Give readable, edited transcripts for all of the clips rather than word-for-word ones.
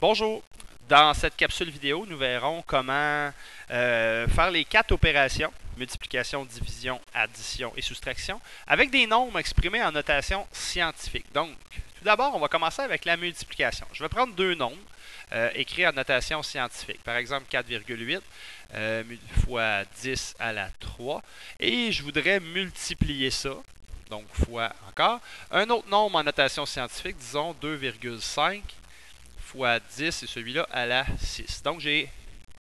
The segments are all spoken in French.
Bonjour! Dans cette capsule vidéo, nous verrons comment faire les 4 opérations, multiplication, division, addition et soustraction, avec des nombres exprimés en notation scientifique. Donc, tout d'abord, on va commencer avec la multiplication. Je vais prendre deux nombres écrits en notation scientifique. Par exemple, 4,8 fois 10 à la 3. Et je voudrais multiplier ça. Donc, fois encore. Un autre nombre en notation scientifique, disons 2,5 fois 10 et celui-là à la 6. Donc, j'ai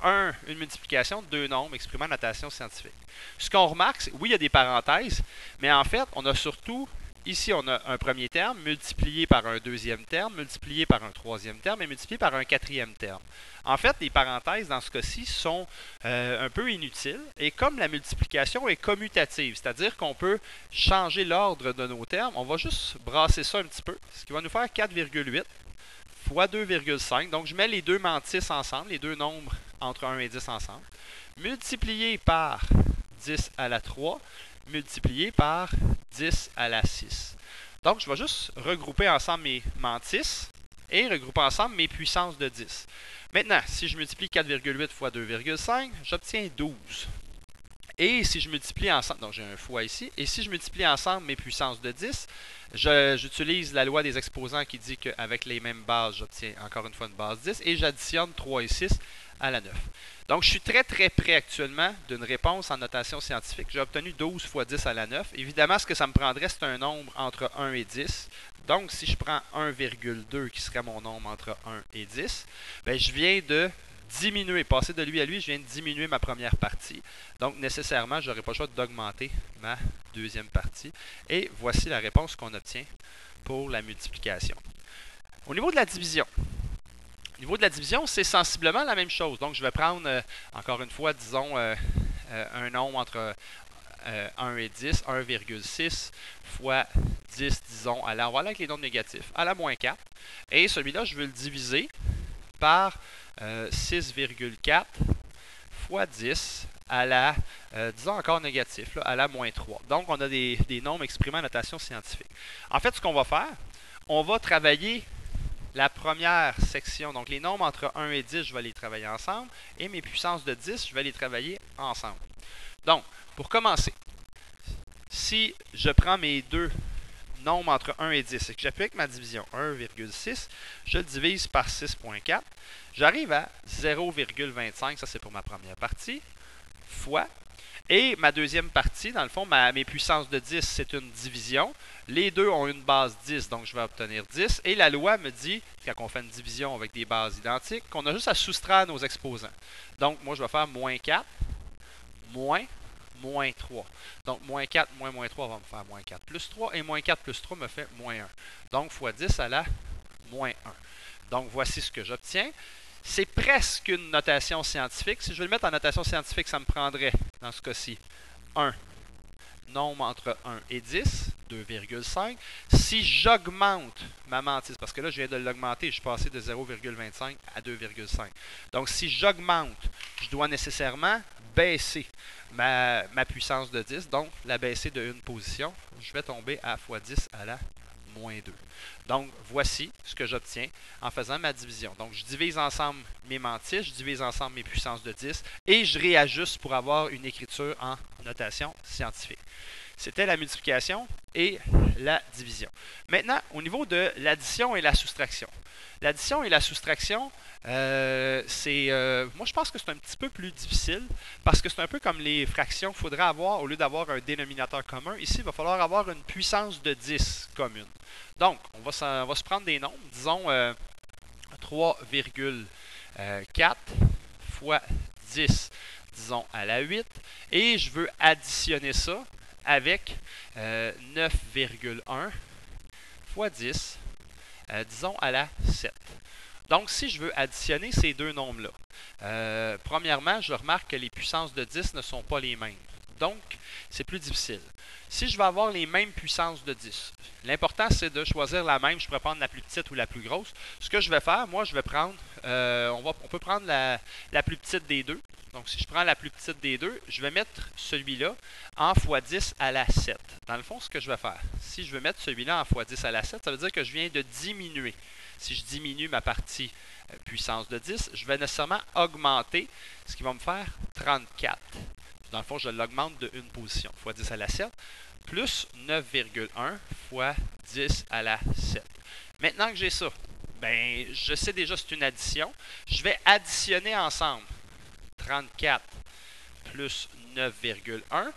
une multiplication de deux nombres exprimant en notation scientifique. Ce qu'on remarque, c'est oui, il y a des parenthèses, mais en fait, on a surtout, ici, on a un premier terme multiplié par un deuxième terme, multiplié par un troisième terme et multiplié par un quatrième terme. En fait, les parenthèses, dans ce cas-ci, sont un peu inutiles. Et comme la multiplication est commutative, c'est-à-dire qu'on peut changer l'ordre de nos termes, on va juste brasser ça un petit peu, ce qui va nous faire 4,8 fois 2,5. Donc, je mets les deux mantis ensemble, les deux nombres entre 1 et 10 ensemble, multiplié par 10 à la 3, multiplié par 10 à la 6. Donc, je vais juste regrouper ensemble mes mantis et regrouper ensemble mes puissances de 10. Maintenant, si je multiplie 4,8 fois 2,5, j'obtiens 12. Et si je multiplie ensemble, donc j'ai un fois ici, et si je multiplie ensemble mes puissances de 10, j'utilise la loi des exposants qui dit qu'avec les mêmes bases, j'obtiens encore une fois une base 10, et j'additionne 3 et 6 à la 9. Donc je suis très près actuellement d'une réponse en notation scientifique. J'ai obtenu 12 fois 10 à la 9. Évidemment, ce que ça me prendrait, c'est un nombre entre 1 et 10. Donc si je prends 1,2 qui serait mon nombre entre 1 et 10, bien, je viens de diminuer, passer de lui à lui, je viens de diminuer ma première partie. Donc, nécessairement, je n'aurai pas le choix d'augmenter ma deuxième partie. Et voici la réponse qu'on obtient pour la multiplication. Au niveau de la division, c'est sensiblement la même chose. Donc, je vais prendre, encore une fois, disons, un nombre entre 1 et 10, 1,6 fois 10, disons, on va aller avec les nombres négatifs, à la moins 4. Et celui-là, je veux le diviser par 6,4 fois 10 à la, disons encore négatif, là, à la moins 3. Donc, on a des nombres exprimés en notation scientifique. En fait, ce qu'on va faire, on va travailler la première section. Donc, les nombres entre 1 et 10, je vais les travailler ensemble. Et mes puissances de 10, je vais les travailler ensemble. Donc, pour commencer, si je prends mes deux nombres entre 1 et 10 et que j'applique ma division 1,6, je le divise par 6,4. J'arrive à 0,25, ça c'est pour ma première partie, fois. Et ma deuxième partie, dans le fond, mes puissances de 10, c'est une division. Les deux ont une base 10, donc je vais obtenir 10. Et la loi me dit, quand on fait une division avec des bases identiques, qu'on a juste à soustraire nos exposants. Donc, moi, je vais faire moins 4, moins 3. Donc, moins 4 moins 3 va me faire moins 4 plus 3. Et moins 4 plus 3 me fait moins 1. Donc, fois 10 à la moins 1. Donc, voici ce que j'obtiens. C'est presque une notation scientifique. Si je veux le mettre en notation scientifique, ça me prendrait, dans ce cas-ci, 1 nombre entre 1 et 10, 2,5. Si j'augmente ma mantise, parce que là, je viens de l'augmenter, je suis passé de 0,25 à 2,5. Donc, si j'augmente, je dois nécessairement baisser ma puissance de 10, donc la baisser de une position. Je vais tomber à fois 10 à la moins 2. Donc, voici ce que j'obtiens en faisant ma division. Donc, je divise ensemble mes mantis, je divise ensemble mes puissances de 10 et je réajuste pour avoir une écriture en notation scientifique. C'était la multiplication et la division. Maintenant, au niveau de l'addition et la soustraction. L'addition et la soustraction, moi je pense que c'est un petit peu plus difficile parce que c'est un peu comme les fractions. Il faudrait avoir, au lieu d'avoir un dénominateur commun, ici il va falloir avoir une puissance de 10 commune. Donc, on va se prendre des nombres, disons 3,4 fois 10, disons à la 8, et je veux additionner ça avec 9,1 fois 10, disons à la 7. Donc, si je veux additionner ces deux nombres-là, premièrement, je remarque que les puissances de 10 ne sont pas les mêmes. Donc, c'est plus difficile. Si je veux avoir les mêmes puissances de 10, l'important, c'est de choisir la même. Je pourrais prendre la plus petite ou la plus grosse. Ce que je vais faire, moi, je vais prendre, on peut prendre la plus petite des deux. Donc, si je prends la plus petite des deux, je vais mettre celui-là en fois 10 à la 7. Dans le fond, ce que je vais faire, si je veux mettre celui-là en fois 10 à la 7, ça veut dire que je viens de diminuer si je diminue ma partie puissance de 10, je vais nécessairement augmenter, ce qui va me faire 34. Dans le fond, je l'augmente de une position, fois 10 à la 7, plus 9,1 fois 10 à la 7. Maintenant que j'ai ça, ben, je sais déjà que c'est une addition. Je vais additionner ensemble 34 plus 9,1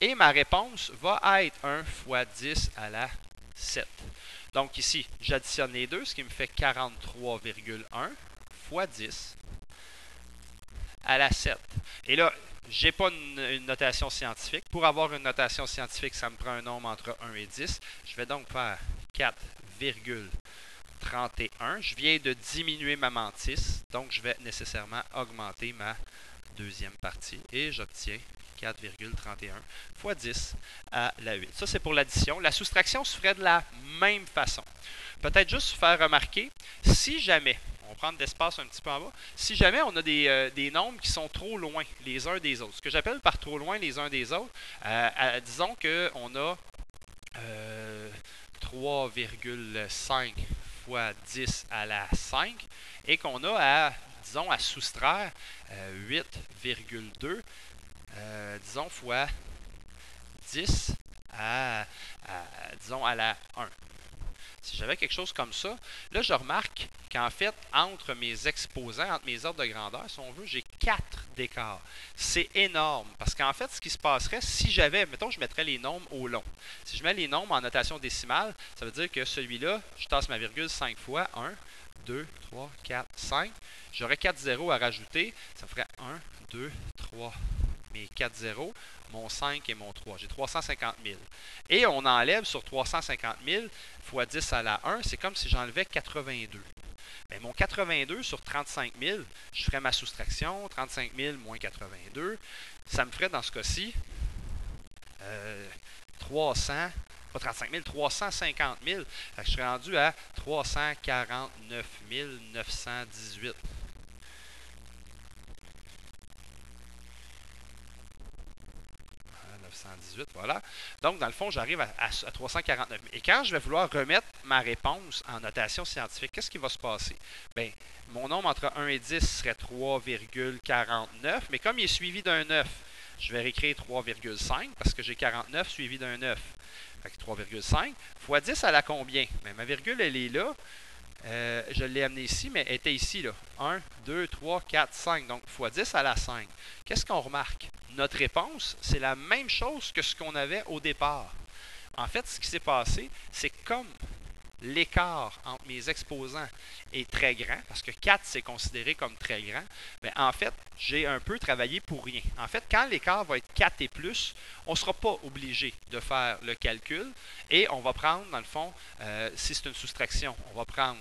et ma réponse va être 1 fois 10 à la 7. Donc ici, j'additionne les deux, ce qui me fait 43,1 fois 10 à la 7. Et là, je n'ai pas une notation scientifique. Pour avoir une notation scientifique, ça me prend un nombre entre 1 et 10. Je vais donc faire 4,31. Je viens de diminuer ma mantis, donc je vais nécessairement augmenter ma deuxième partie et j'obtiens 4,31 fois 10 à la 8. Ça, c'est pour l'addition. La soustraction se ferait de la même façon. Peut-être juste faire remarquer, si jamais, on va prendre d'espace un petit peu en bas, si jamais on a des nombres qui sont trop loin les uns des autres, ce que j'appelle par trop loin les uns des autres, disons qu'on a 3,5 fois 10 à la 5 et qu'on a disons, à soustraire 8,2 disons, fois 10 disons, à la 1. Si j'avais quelque chose comme ça, là, je remarque qu'en fait, entre mes exposants, entre mes ordres de grandeur, si on veut, j'ai 4 d'écart. C'est énorme, parce qu'en fait, ce qui se passerait, si j'avais, mettons, je mettrais les nombres au long. Si je mets les nombres en notation décimale, ça veut dire que celui-là, je tasse ma virgule 5 fois, 1, 2, 3, 4, 5. J'aurais 4 zéros à rajouter, ça ferait 1, 2, 3, mes 4 zéros, mon 5 et mon 3. J'ai 350 000. Et on enlève sur 350 000 fois 10 à la 1, c'est comme si j'enlevais 82. Bien, mon 82 sur 35 000, je ferais ma soustraction, 35 000 moins 82, ça me ferait dans ce cas-ci 300, pas 35 000, 350 000. Fait que je serais rendu à 349 918. 918, voilà. Donc, dans le fond, j'arrive à 349 000. Et quand je vais vouloir remettre ma réponse en notation scientifique, qu'est-ce qui va se passer? Bien, mon nombre entre 1 et 10 serait 3,49, mais comme il est suivi d'un 9, je vais réécrire 3,5 parce que j'ai 49 suivi d'un 9. Fait que 3,5 fois 10, elle a combien? Bien, ma virgule, elle est là. Je l'ai amenée ici, mais elle était ici. Là. 1, 2, 3, 4, 5. Donc, fois 10 à la 5. Qu'est-ce qu'on remarque? Notre réponse, c'est la même chose que ce qu'on avait au départ. En fait, ce qui s'est passé, c'est comme l'écart entre mes exposants est très grand, parce que 4, c'est considéré comme très grand, mais en fait, j'ai un peu travaillé pour rien. En fait, quand l'écart va être 4 et plus, on ne sera pas obligé de faire le calcul et on va prendre, dans le fond, si c'est une soustraction, on va prendre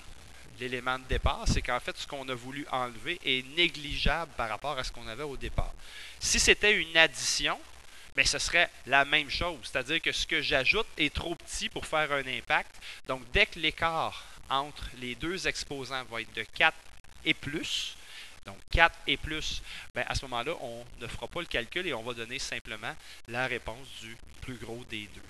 l'élément de départ, c'est qu'en fait, ce qu'on a voulu enlever est négligeable par rapport à ce qu'on avait au départ. Si c'était une addition, mais ce serait la même chose. C'est-à-dire que ce que j'ajoute est trop petit pour faire un impact. Donc, dès que l'écart entre les deux exposants va être de 4 et plus, donc 4 et plus, bien, à ce moment-là, on ne fera pas le calcul et on va donner simplement la réponse du plus gros des deux.